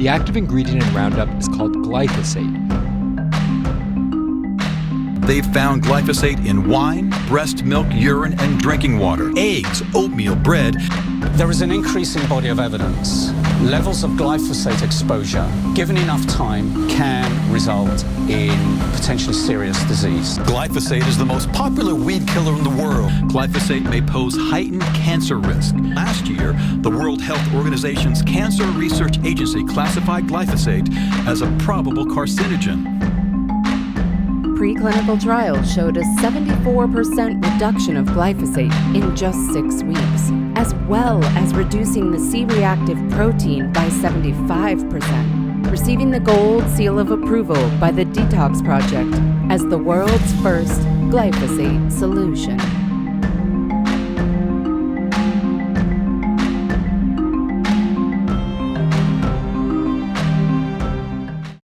The active ingredient in Roundup is called glyphosate. They've found glyphosate in wine, breast milk, urine, and drinking water, eggs, oatmeal, bread. There is an increasing body of evidence. Levels of glyphosate exposure, given enough time, can result in potentially serious disease. Glyphosate is the most popular weed killer in the world. Glyphosate may pose heightened cancer risk. Last year, the World Health Organization's Cancer Research Agency classified glyphosate as a probable carcinogen. Preclinical trials showed a 74% reduction of glyphosate in just 6 weeks, as well as reducing the C-Reactive Protein by 75%, receiving the gold seal of approval by the Detox Project as the world's first glyphosate solution.